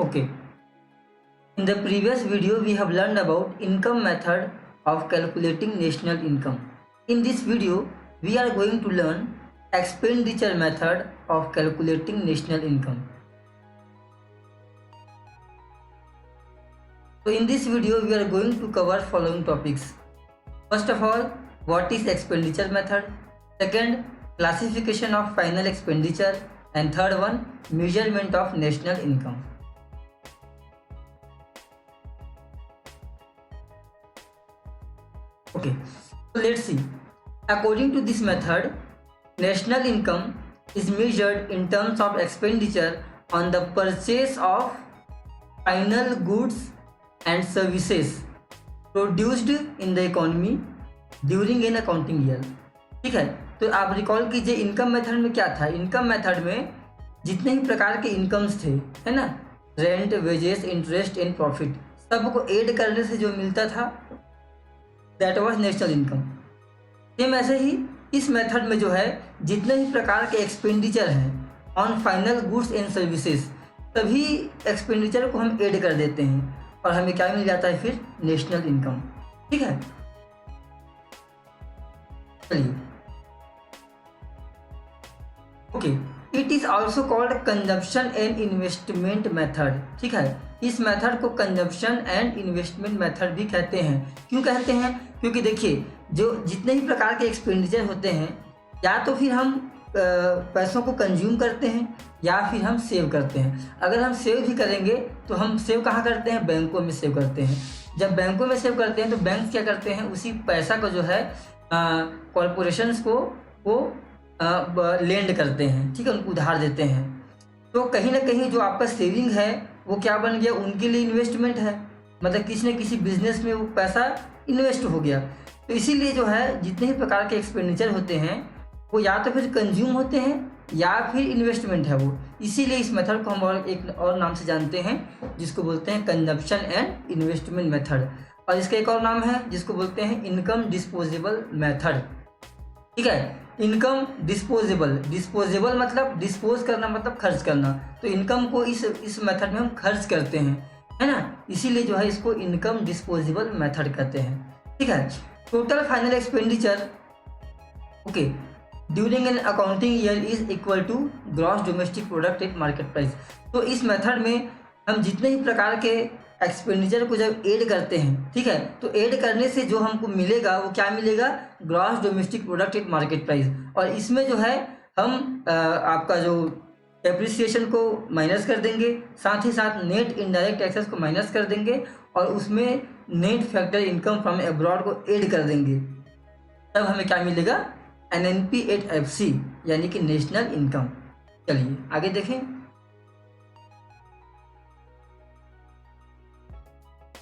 Okay. In the previous video, we have learned about income method of calculating national income. In this video, we are going to learn expenditure method of calculating national income. So in this video, we are going to cover following topics. First of all, what is expenditure method? Second, classification of final expenditure, and third one, measurement of national income. Okay, so let's see. According to this method, national income is measured in terms of expenditure on the purchase of final goods and services produced in the economy during an accounting year. ठीक है, तो आप recall कीजिए income method में क्या था. Income method में जितने ही प्रकार के इनकम्स थे, है ना, rent, wages, interest and profit, सबको ऐड करने से जो मिलता था that was national income. Same ऐसे ही इस मेथड में जो है जितने ही प्रकार के एक्सपेंडिचर हैं on final goods and services, सभी एक्सपेंडिचर को हम ऐड कर देते हैं और हमें क्या मिल जाता है फिर नेशनल इनकम. ठीक है, चलिए. Okay, it is also called consumption and investment method. ठीक है, इस मेथड को कंजम्पशन एंड इन्वेस्टमेंट मेथड भी कहते हैं. क्यों कहते हैं? क्योंकि देखिए जो जितने ही प्रकार के एक्सपेंडिचर होते हैं, या तो फिर हम पैसों को कंज्यूम करते हैं या फिर हम सेव करते हैं. अगर हम सेव भी करेंगे तो हम सेव कहाँ करते हैं? बैंकों में सेव करते हैं. जब बैंकों में सेव करते हैं तो बैंक क्या करते हैं? उसी पैसा को जो है कॉरपोरेशंस को वो लेंड करते हैं. ठीक है, उनको उधार देते हैं. तो कहीं ना कहीं जो आपका सेविंग है वो क्या बन गया? उनके लिए इन्वेस्टमेंट है. मतलब किसी न किसी बिजनेस में वो पैसा इन्वेस्ट हो गया. तो इसीलिए जो है जितने ही प्रकार के एक्सपेंडिचर होते हैं वो या तो फिर कंज्यूम होते हैं या फिर इन्वेस्टमेंट है वो. इसीलिए इस मेथड को हम एक और नाम से जानते हैं जिसको बोलते हैं कंजम्पशन एंड इन्वेस्टमेंट मेथड. और इसका एक और नाम है जिसको बोलते हैं इनकम डिस्पोजेबल मेथड. ठीक है, इनकम डिस्पोजेबल मतलब डिस्पोज करना मतलब खर्च करना. तो इनकम को इस मेथड में हम खर्च करते हैं, है ना, इसीलिए जो है इसको इनकम डिस्पोजेबल मेथड कहते हैं. ठीक है, total final expenditure okay during an accounting year is equal to gross domestic product at market price. तो इस मेथड में हम जितने ही प्रकार के एक्सपेंडिचर को जब ऐड करते हैं, ठीक है, तो ऐड करने से जो हमको मिलेगा वो क्या मिलेगा? Gross domestic product at market price. और इसमें जो है हम आपका जो डेप्रिसिएशन को माइनस कर देंगे, साथ ही साथ नेट इनडायरेक्ट टैक्सेस को माइनस कर देंगे और उसमें net factor income from abroad को ऐड कर देंगे. तब हमें क्या मिलेगा? NNP एट FC यानी कि नेशनल इनकम. चलिए आगे देखें.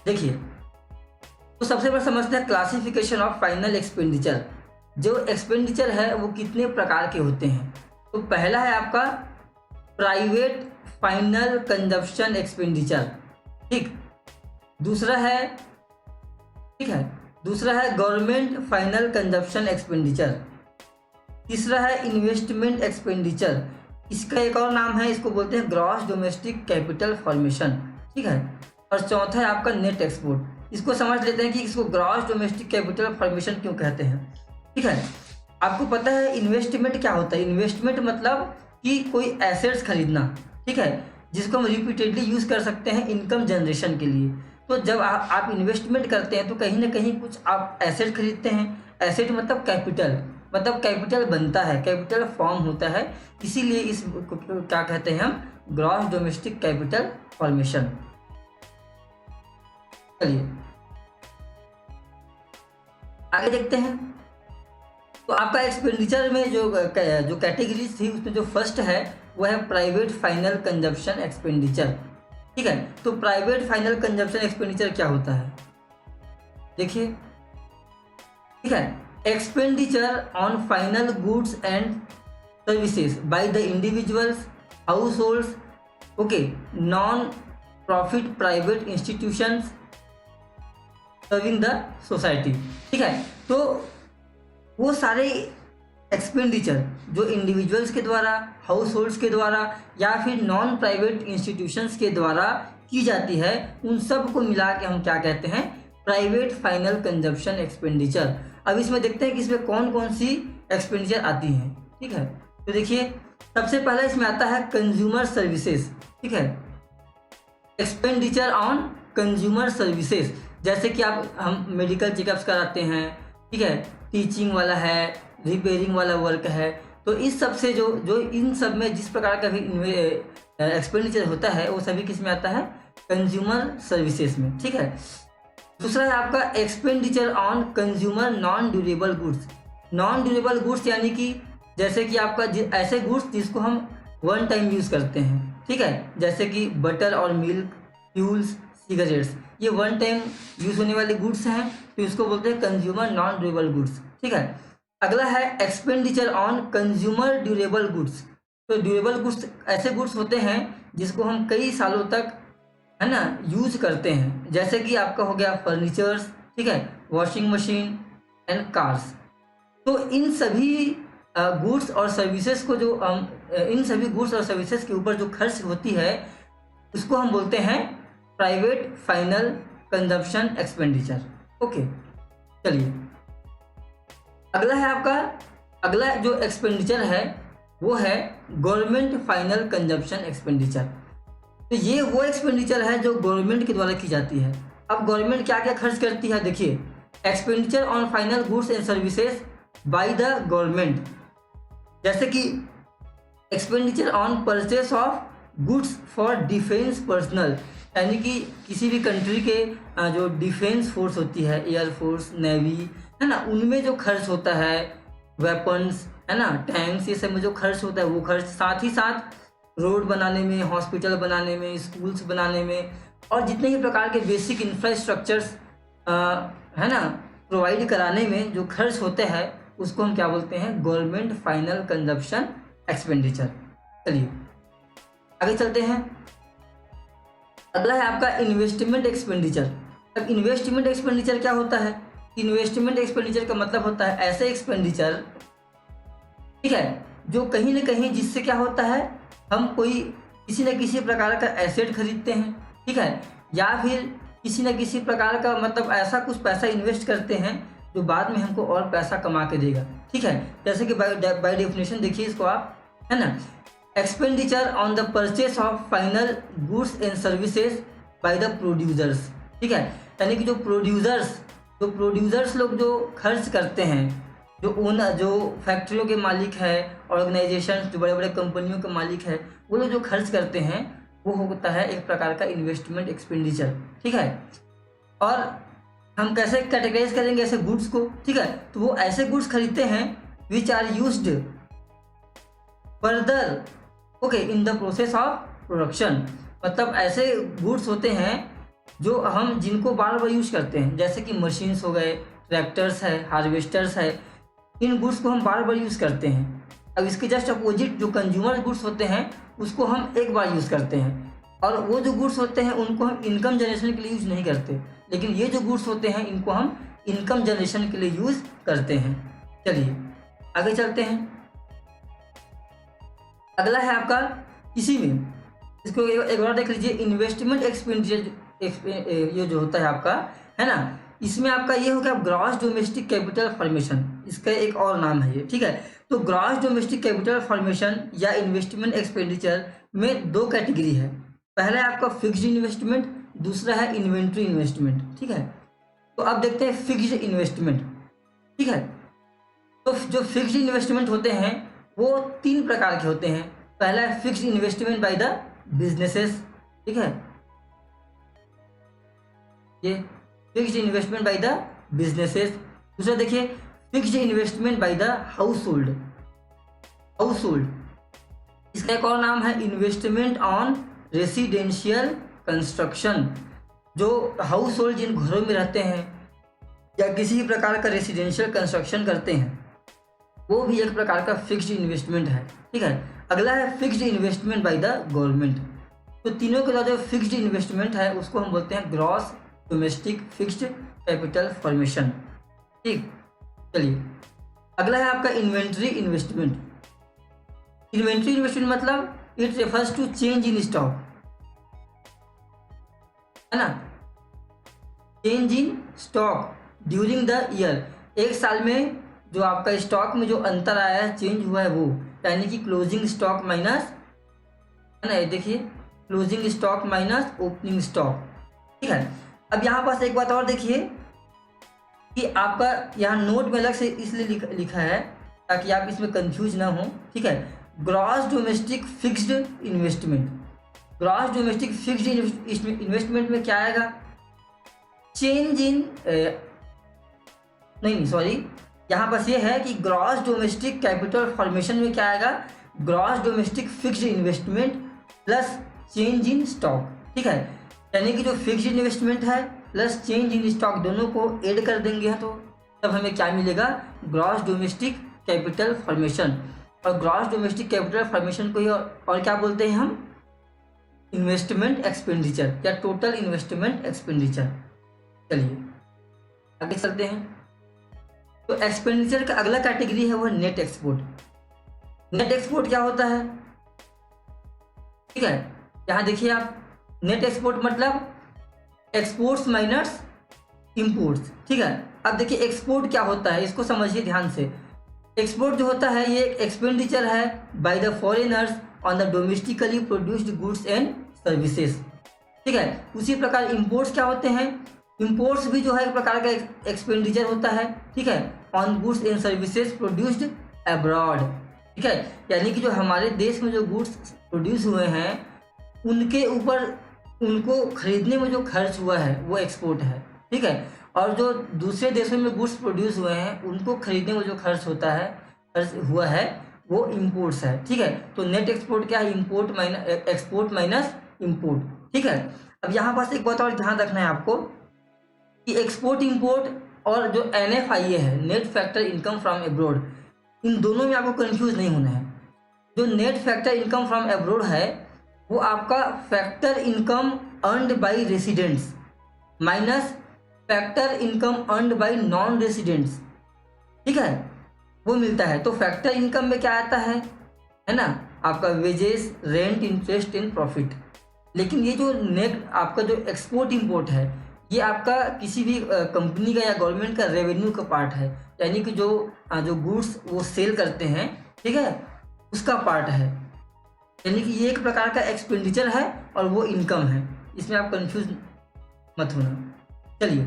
देखिए, तो सबसे पहले समझते हैं क्लासिफिकेशन ऑफ फाइनल एक्सपेंडिचर. जो एक्सपेंडिचर है वो कितने प्रकार के होते हैं. तो पहला है आपका प्राइवेट फाइनल कंजप्शन एक्सपेंडिचर. ठीक, दूसरा है, ठीक है, दूसरा है गवर्नमेंट फाइनल कंजप्शन एक्सपेंडिचर. तीसरा है इन्वेस्टमेंट एक्सपेंडिचर. इसका एक और नाम है, इसको बोलते हैं ग्रॉस डोमेस्टिक कैपिटल फॉर्मेशन. ठीक है, और चौथा है आपका नेट एक्सपोर्ट. इसको समझ लेते हैं कि इसको ग्रॉस डोमेस्टिक कैपिटल फॉर्मेशन क्यों कहते हैं. ठीक है, आपको पता है इन्वेस्टमेंट क्या होता है? इन्वेस्टमेंट मतलब कि कोई एसेट्स खरीदना, ठीक है, जिसको हम रिपीटेडली यूज़ कर सकते हैं इनकम जनरेशन के लिए. तो जब आप इन्वेस्टमेंट करते हैं तो कहीं ना कहीं कुछ आप एसेट खरीदते हैं. एसेट मतलब कैपिटल बनता है, कैपिटल फॉर्म होता है. इसीलिए इस क्या कहते हैं हम? Gross domestic capital formation. चलिए आगे देखते हैं. तो आपका एक्सपेंडिचर में जो कैटेगरीज थी उसमें जो फर्स्ट है वो है प्राइवेट फाइनल कंजप्शन एक्सपेंडिचर. ठीक है, तो प्राइवेट फाइनल कंजप्शन एक्सपेंडिचर क्या होता है? देखिए, ठीक है, expenditure on final goods and services by the individuals, house holds, okay, non profit private institutions serving the society. ठीक है, तो वो सारे एक्सपेंडिचर जो इंडिविजुअल्स के द्वारा, हाउस होल्ड्स के द्वारा या फिर नॉन प्राइवेट इंस्टीट्यूशंस के द्वारा की जाती है, उन सब को मिला के हम क्या कहते हैं, प्राइवेट फाइनल कंजप्शन एक्सपेंडिचर। अब इसमें देखते हैं कि इसमें कौन कौन सी एक्सपेंडिचर आती हैं। ठीक है, तो देखिए सबसे पहले इसमें आता है कंज्यूमर सर्विसेज। ठीक है, एक्सपेंडिचर ऑन कंज्यूमर सर्विसेज, जैसे कि हम मेडिकल चेकअप्स कराते हैं, ठीक है, टीचिंग वाला है, रिपेयरिंग वाला वर्क है, तो इस सब से जो इन सब में जिस प्रकार का भी एक्सपेंडिचर होता है वो सभी किस में आता है, कंज्यूमर सर्विसेज में। ठीक है, दूसरा है आपका expenditure on consumer non durable goods. Non durable goods यानी कि जैसे कि आपका ऐसे गुड्स जिसको हम वन टाइम यूज़ करते हैं। ठीक है, जैसे कि बटर और मिल्क, फ्यूल्स, सिगरेट्स, ये वन टाइम यूज़ होने वाले गुड्स हैं, तो इसको बोलते हैं कंज्यूमर नॉन ड्यूरेबल गुड्स। ठीक है, अगला है expenditure on consumer durable goods. तो ड्यूरेबल गुड्स ऐसे गुड्स होते हैं जिसको हम कई सालों तक, है ना, यूज करते हैं, जैसे कि आपका हो गया फर्नीचर्स, ठीक है, वॉशिंग मशीन एंड कार्स। तो इन सभी गुड्स और सर्विसेज को जो इन सभी गुड्स और सर्विसेज के ऊपर जो खर्च होती है उसको हम बोलते हैं private final consumption expenditure. Okay, चलिए अगला है आपका, अगला जो एक्सपेंडिचर है वो है गवर्नमेंट फाइनल कंजप्शन एक्सपेंडिचर। तो ये वो एक्सपेंडिचर है जो गवर्नमेंट के द्वारा की जाती है। अब गवर्नमेंट क्या क्या खर्च करती है, देखिए expenditure on final goods and services by the government, जैसे कि expenditure on purchase of goods for defence personnel, यानी कि किसी भी कंट्री के जो डिफेंस फोर्स होती है, एयरफोर्स, नेवी, है ना, उनमें जो खर्च होता है, वेपन्स, है ना, टैंक्स, ये सब में जो खर्च होता है वो खर्च, साथ ही साथ रोड बनाने में, हॉस्पिटल बनाने में, स्कूल्स बनाने में और जितने ही प्रकार के बेसिक इंफ्रास्ट्रक्चर्स है ना प्रोवाइड कराने में जो खर्च होते हैं उसको हम क्या बोलते हैं, गवर्नमेंट फाइनल कंजप्शन एक्सपेंडिचर। चलिए आगे चलते हैं, अगला है आपका इन्वेस्टमेंट एक्सपेंडिचर। अब इन्वेस्टमेंट एक्सपेंडिचर क्या होता है, इन्वेस्टमेंट एक्सपेंडिचर का मतलब होता है ऐसे एक्सपेंडिचर, ठीक है, जो कहीं ना कहीं जिससे क्या होता है, हम कोई किसी न किसी प्रकार का एसेट खरीदते हैं, ठीक है, या फिर किसी न किसी प्रकार का मतलब ऐसा कुछ पैसा इन्वेस्ट करते हैं जो बाद में हमको और पैसा कमा के देगा। ठीक है, जैसे कि बाय डेफिनेशन देखिए इसको आप, है ना, expenditure on the purchase of final goods and services by the producers. ठीक है, यानी कि जो प्रोड्यूसर्स लोग जो खर्च करते हैं, जो ओनर, जो फैक्ट्रियों के मालिक है, ऑर्गेनाइजेशन, जो बड़े बड़े कंपनियों के मालिक है, वो लोग जो खर्च करते हैं वो होता है एक प्रकार का इन्वेस्टमेंट एक्सपेंडिचर। ठीक है, और हम कैसे कैटेगराइज करेंगे ऐसे गुड्स को, ठीक है, तो वो ऐसे गुड्स खरीदते हैं which are used further, okay, in the process of production. मतलब ऐसे गुड्स होते हैं जो हम जिनको बार बार यूज करते हैं, जैसे कि मशीन्स हो गए, ट्रैक्टर्स है, हार्वेस्टर्स है, इन गुड्स को हम बार बार यूज़ करते हैं। अब इसके जस्ट अपोजिट जो कंज्यूमर गुड्स होते हैं उसको हम एक बार यूज़ करते हैं, और वो जो गुड्स होते हैं उनको हम इनकम जनरेशन के लिए यूज़ नहीं करते, लेकिन ये जो गुड्स होते हैं इनको हम इनकम जनरेशन के लिए यूज़ करते हैं। चलिए आगे चलते हैं, अगला है आपका इसी में, इसको एक बार देख लीजिए, इन्वेस्टमेंट एक्सपेंडिचर, ये जो होता है आपका, है ना, इसमें आपका ये हो गया ग्रॉस डोमेस्टिक कैपिटल फॉर्मेशन, इसका एक और नाम है ये। ठीक है, तो ग्रॉस डोमेस्टिक कैपिटल फॉर्मेशन या इन्वेस्टमेंट एक्सपेंडिचर में दो कैटेगरी है, पहला है आपका फिक्स्ड इन्वेस्टमेंट, दूसरा है इन्वेंट्री इन्वेस्टमेंट। ठीक है, तो अब देखते हैं फिक्स्ड इन्वेस्टमेंट। ठीक है, तो जो फिक्स्ड इन्वेस्टमेंट होते हैं वो तीन प्रकार के होते हैं, पहला है fixed investment by the businesses, ठीक है, ये fixed investment by the businesses. दूसरा देखिए fixed investment by the house hold, इसका एक और नाम है इन्वेस्टमेंट ऑन रेसिडेंशियल कंस्ट्रक्शन। जो हाउस होल्ड जिन घरों में रहते हैं या किसी भी प्रकार का रेसिडेंशियल कंस्ट्रक्शन करते हैं वो भी एक प्रकार का फिक्स्ड इन्वेस्टमेंट है। ठीक है, अगला है fixed investment by the government. तो तीनों के द्वारा जो फिक्स्ड इन्वेस्टमेंट है उसको हम बोलते हैं gross domestic fixed capital formation. ठीक, चलिए अगला है आपका इन्वेंट्री इन्वेस्टमेंट। इन्वेंट्री इन्वेस्टमेंट मतलब it refers to change in stock, है ना, change in stock during the year. एक साल में जो आपका स्टॉक में जो अंतर आया है, चेंज हुआ है, वो यानी कि क्लोजिंग स्टॉक माइनस, है ना, ये देखिए closing stock minus opening stock, ठीक है। अब यहाँ पास एक बात और देखिए कि आपका यहाँ नोट में अलग से इसलिए लिखा है ताकि आप इसमें कंफ्यूज ना हो, ठीक है। Gross domestic fixed investment, gross domestic fixed investment में क्या आएगा, चेंज इन नहीं सॉरी, यहाँ पर ये है कि ग्रॉस डोमेस्टिक कैपिटल फॉर्मेशन में क्या आएगा, gross domestic fixed investment plus change in stock, ठीक है। यानी कि जो फिक्स्ड इन्वेस्टमेंट है प्लस चेंज इन स्टॉक दोनों को ऐड कर देंगे तो तब हमें क्या मिलेगा, ग्रॉस डोमेस्टिक कैपिटल फॉर्मेशन। और ग्रॉस डोमेस्टिक कैपिटल फॉर्मेशन को ही और क्या बोलते हैं हम, इन्वेस्टमेंट एक्सपेंडिचर या टोटल इन्वेस्टमेंट एक्सपेंडिचर। चलिए आगे चलते हैं। तो एक्सपेंडिचर का अगला कैटेगरी है वो नेट एक्सपोर्ट। नेट एक्सपोर्ट क्या होता है, ठीक है, यहाँ देखिए आप, नेट एक्सपोर्ट मतलब एक्सपोर्ट्स माइनस इंपोर्ट्स, ठीक है। अब देखिए एक्सपोर्ट क्या होता है, इसको समझिए ध्यान से। एक्सपोर्ट जो होता है ये एक एक्सपेंडिचर है by the foreigners on the domestically produced goods and services, ठीक है। उसी प्रकार इंपोर्ट्स क्या होते हैं, इंपोर्ट्स भी जो है एक प्रकार का एक्सपेंडिचर होता है, ठीक है, on goods and services produced abroad, ठीक है। यानी कि जो हमारे देश में जो गुड्स प्रोड्यूस हुए हैं उनके ऊपर, उनको खरीदने में जो खर्च हुआ है वो एक्सपोर्ट है, ठीक है। और जो दूसरे देशों में गुड्स प्रोड्यूस हुए हैं उनको खरीदने में जो खर्च होता है, खर्च हुआ है, वो इंपोर्ट्स है, ठीक है। तो नेट एक्सपोर्ट क्या है, import minus export minus import, ठीक है। अब यहाँ पास एक बात और ध्यान रखना है आपको कि एक्सपोर्ट इंपोर्ट और जो NFIA है, net factor income from abroad, इन दोनों में आपको कंफ्यूज नहीं होना है। जो net factor income from abroad है वो आपका factor income earned by residents minus factor income earned by non residents, ठीक है, वो मिलता है। तो फैक्टर इनकम में क्या आता है ना, आपका wages, rent, interest and profit. लेकिन ये जो नेट आपका जो एक्सपोर्ट इंपोर्ट है ये आपका किसी भी कंपनी का या गवर्नमेंट का रेवेन्यू का पार्ट है, यानी कि जो गुड्स वो सेल करते हैं, ठीक है, उसका पार्ट है। यानी कि ये एक प्रकार का एक्सपेंडिचर है और वो इनकम है, इसमें आप कंफ्यूज मत होना। चलिए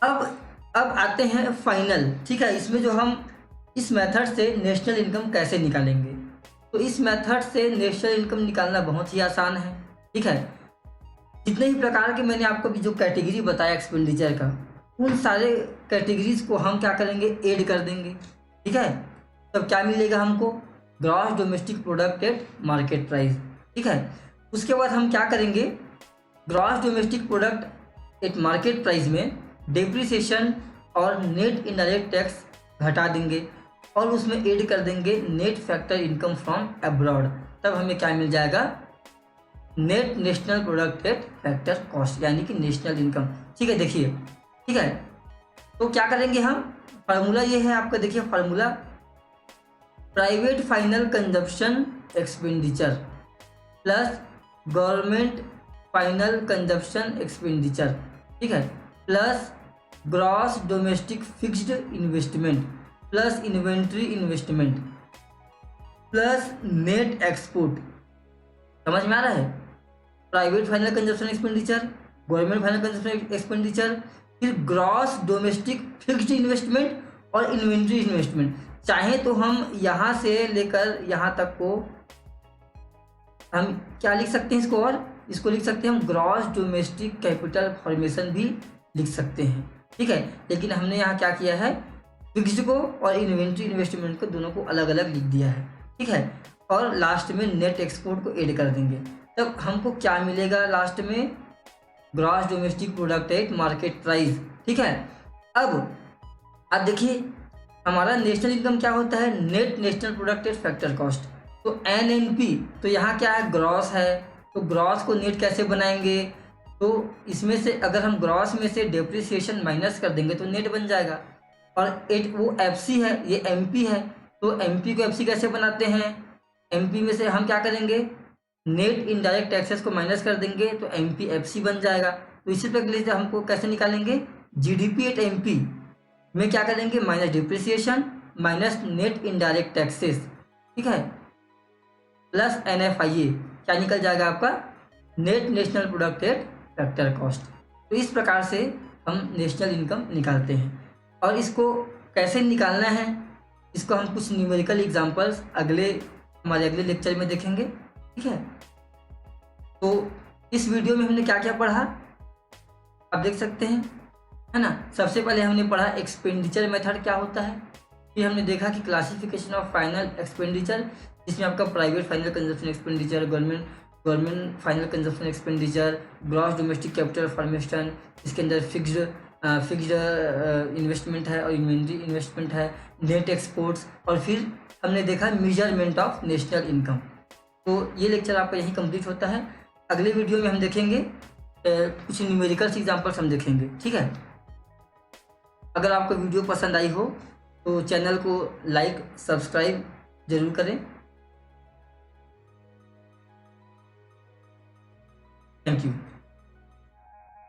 अब आते हैं फाइनल, ठीक है। इसमें जो हम इस मेथड से नेशनल इनकम कैसे निकालेंगे, तो इस मेथड से नेशनल इनकम निकालना बहुत ही आसान है, ठीक है। जितने ही प्रकार के मैंने आपको भी जो कैटेगरी बताया एक्सपेंडिचर का, उन सारे कैटेगरीज को हम क्या करेंगे, ऐड कर देंगे, ठीक है। तब क्या मिलेगा हमको, gross domestic product at market price, ठीक है। उसके बाद हम क्या करेंगे, gross domestic product at market price में डेप्रिसिएशन और नेट इनडायरेक्ट टैक्स घटा देंगे और उसमें ऐड कर देंगे net factor income from abroad. तब हमें क्या मिल जाएगा, net national product at factor cost, यानी कि नेशनल इनकम, ठीक है। देखिए, ठीक है, तो क्या करेंगे हम, फार्मूला ये है आपका, देखिए formula, private final consumption expenditure plus government final consumption expenditure, ठीक है, plus gross domestic fixed investment plus inventory investment plus net export. समझ में आ रहा है, private final consumption expenditure, government final consumption expenditure, फिर ग्रॉस डोमेस्टिक फिक्स्ड इन्वेस्टमेंट और inventory investment. चाहे तो हम यहाँ से लेकर यहाँ तक को हम क्या लिख सकते हैं, इसको, और इसको लिख सकते हैं हम ग्रॉस डोमेस्टिक कैपिटल फॉर्मेशन भी लिख सकते हैं, ठीक है। लेकिन हमने यहाँ क्या किया है, फिक्स्ड को और इन्वेंट्री इन्वेस्टमेंट को दोनों को अलग अलग लिख दिया है, ठीक है। और लास्ट में नेट एक्सपोर्ट को ऐड कर देंगे, तब हमको क्या मिलेगा लास्ट में, gross domestic product at market price, ठीक है। अब देखिए हमारा नेशनल इनकम क्या होता है, net national product at factor cost. तो NNP, तो यहाँ क्या है, ग्रॉस है, तो ग्रॉस को नेट कैसे बनाएंगे, तो इसमें से अगर हम ग्रॉस में से डेप्रिसिएशन माइनस कर देंगे तो नेट बन जाएगा। और वो FC है, ये MP है, तो एमपी को एफसी कैसे बनाते हैं, एमपी में से हम क्या करेंगे, नेट इनडायरेक्ट टैक्सेस को माइनस कर देंगे तो एमपी एफसी बन जाएगा। तो इसी प्रकार हमको कैसे निकालेंगे, जीडीपी एट एमपी में क्या करेंगे, minus depreciation minus net indirect taxes, ठीक है, प्लस एनएफआईए, क्या निकल जाएगा आपका, net national product at factor cost. तो इस प्रकार से हम नेशनल इनकम निकालते हैं। और इसको कैसे निकालना है, इसको हम कुछ न्यूमेरिकल एग्जांपल्स हमारे अगले लेक्चर में देखेंगे, ठीक है। तो इस वीडियो में हमने क्या क्या पढ़ा आप देख सकते हैं, है ना। सबसे पहले हमने पढ़ा एक्सपेंडिचर मेथड क्या होता है, फिर हमने देखा कि क्लासिफिकेशन ऑफ फाइनल एक्सपेंडिचर, जिसमें आपका private final consumption expenditure, government final consumption expenditure, gross domestic capital formation, इसके अंदर फिक्स्ड इन्वेस्टमेंट है और इन्वेंट्री इन्वेस्टमेंट है, नेट एक्सपोर्ट्स, और फिर हमने देखा मेजरमेंट ऑफ नेशनल इनकम। तो ये लेक्चर आपका यहीं कंप्लीट होता है। अगले वीडियो में हम देखेंगे कुछ न्यूमेरिकल्स एग्जांपल्स हम देखेंगे, ठीक है। अगर आपको वीडियो पसंद आई हो तो चैनल को लाइक सब्सक्राइब जरूर करें। Thank you.